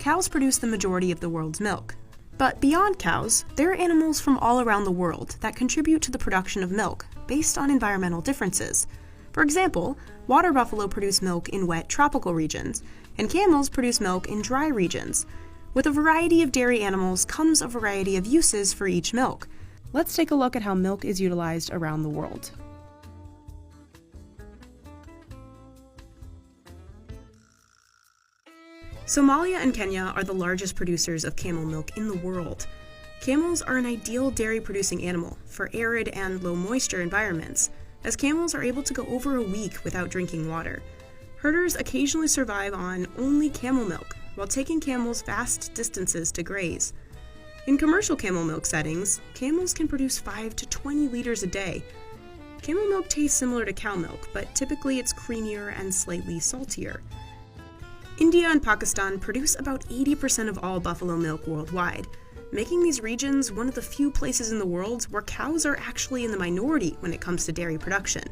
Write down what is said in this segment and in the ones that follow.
cows produce the majority of the world's milk. But beyond cows, there are animals from all around the world that contribute to the production of milk based on environmental differences. For example, water buffalo produce milk in wet tropical regions, and camels produce milk in dry regions. With a variety of dairy animals comes a variety of uses for each milk. Let's take a look at how milk is utilized around the world. Somalia and Kenya are the largest producers of camel milk in the world. Camels are an ideal dairy-producing animal for arid and low-moisture environments, as camels are able to go over a week without drinking water. Herders occasionally survive on only camel milk, while taking camels vast distances to graze. In commercial camel milk settings, camels can produce 5 to 20 liters a day. Camel milk tastes similar to cow milk, but typically it's creamier and slightly saltier. India and Pakistan produce about 80% of all buffalo milk worldwide, making these regions one of the few places in the world where cows are actually in the minority when it comes to dairy production.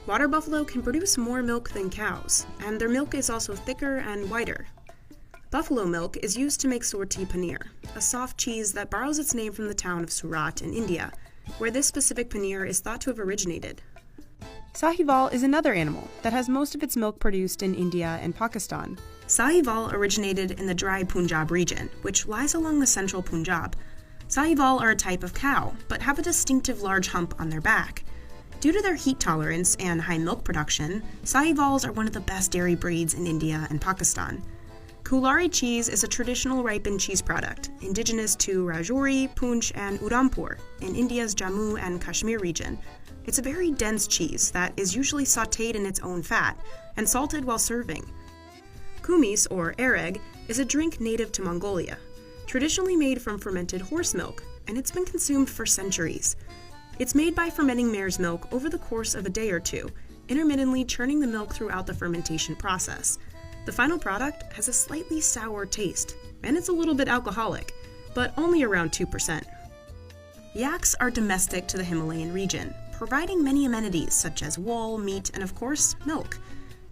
Water buffalo can produce more milk than cows, and their milk is also thicker and whiter. Buffalo milk is used to make surti paneer, a soft cheese that borrows its name from the town of Surat in India, where this specific paneer is thought to have originated. Sahiwal is another animal that has most of its milk produced in India and Pakistan. Sahiwal originated in the dry Punjab region, which lies along the central Punjab. Sahiwal are a type of cow, but have a distinctive large hump on their back. Due to their heat tolerance and high milk production, Sahiwals are one of the best dairy breeds in India and Pakistan. Kulari cheese is a traditional ripened cheese product, indigenous to Rajouri, Poonch, and Udhampur in India's Jammu and Kashmir region. It's a very dense cheese that is usually sautéed in its own fat and salted while serving. Kumis, or areg, is a drink native to Mongolia, traditionally made from fermented horse milk, and it's been consumed for centuries. It's made by fermenting mare's milk over the course of a day or two, intermittently churning the milk throughout the fermentation process. The final product has a slightly sour taste, and it's a little bit alcoholic, but only around 2%. Yaks are domestic to the Himalayan region, providing many amenities such as wool, meat, and of course, milk.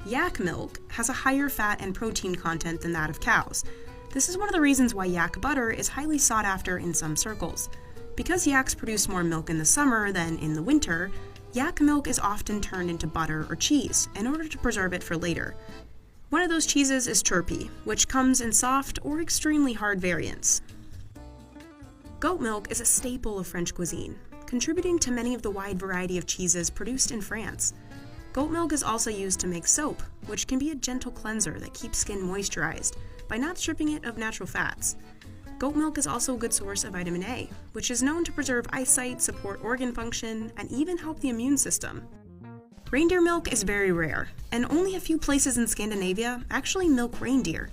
Yak milk has a higher fat and protein content than that of cows. This is one of the reasons why yak butter is highly sought after in some circles. Because yaks produce more milk in the summer than in the winter, yak milk is often turned into butter or cheese in order to preserve it for later. One of those cheeses is turpie, which comes in soft or extremely hard variants. Goat milk is a staple of French cuisine, contributing to many of the wide variety of cheeses produced in France. Goat milk is also used to make soap, which can be a gentle cleanser that keeps skin moisturized by not stripping it of natural fats. Goat milk is also a good source of vitamin A, which is known to preserve eyesight, support organ function, and even help the immune system. Reindeer milk is very rare, and only a few places in Scandinavia actually milk reindeer.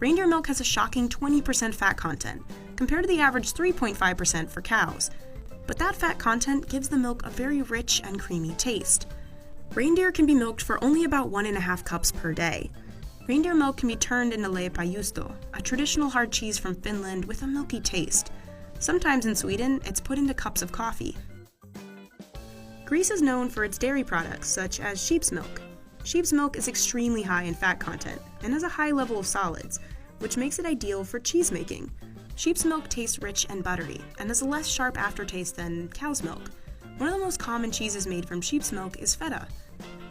Reindeer milk has a shocking 20% fat content, compared to the average 3.5% for cows. But that fat content gives the milk a very rich and creamy taste. Reindeer can be milked for only about 1.5 cups per day. Reindeer milk can be turned into leipä-juusto, a traditional hard cheese from Finland with a milky taste. Sometimes in Sweden, it's put into cups of coffee. Greece is known for its dairy products, such as sheep's milk. Sheep's milk is extremely high in fat content and has a high level of solids, which makes it ideal for cheese making. Sheep's milk tastes rich and buttery, and has a less sharp aftertaste than cow's milk. One of the most common cheeses made from sheep's milk is feta.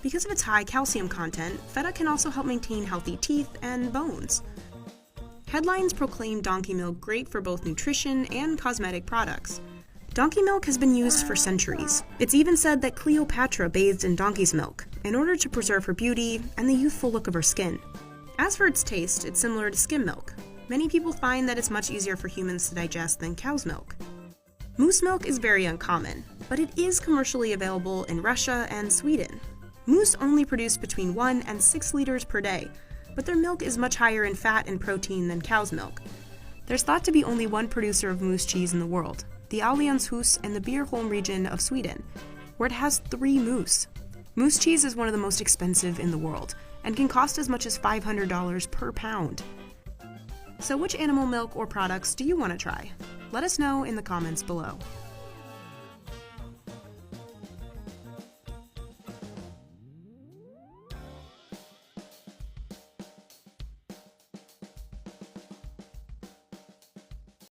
Because of its high calcium content, feta can also help maintain healthy teeth and bones. Headlines proclaim donkey milk great for both nutrition and cosmetic products. Donkey milk has been used for centuries. It's even said that Cleopatra bathed in donkey's milk in order to preserve her beauty and the youthful look of her skin. As for its taste, it's similar to skim milk. Many people find that it's much easier for humans to digest than cow's milk. Moose milk is very uncommon, but it is commercially available in Russia and Sweden. Moose only produce between 1 and 6 liters per day, but their milk is much higher in fat and protein than cow's milk. There's thought to be only one producer of moose cheese in the world, the Allianshus in the Bjurholm region of Sweden, where it has 3 moose. Moose cheese is one of the most expensive in the world, and can cost as much as $500 per pound. So which animal milk or products do you want to try? Let us know in the comments below.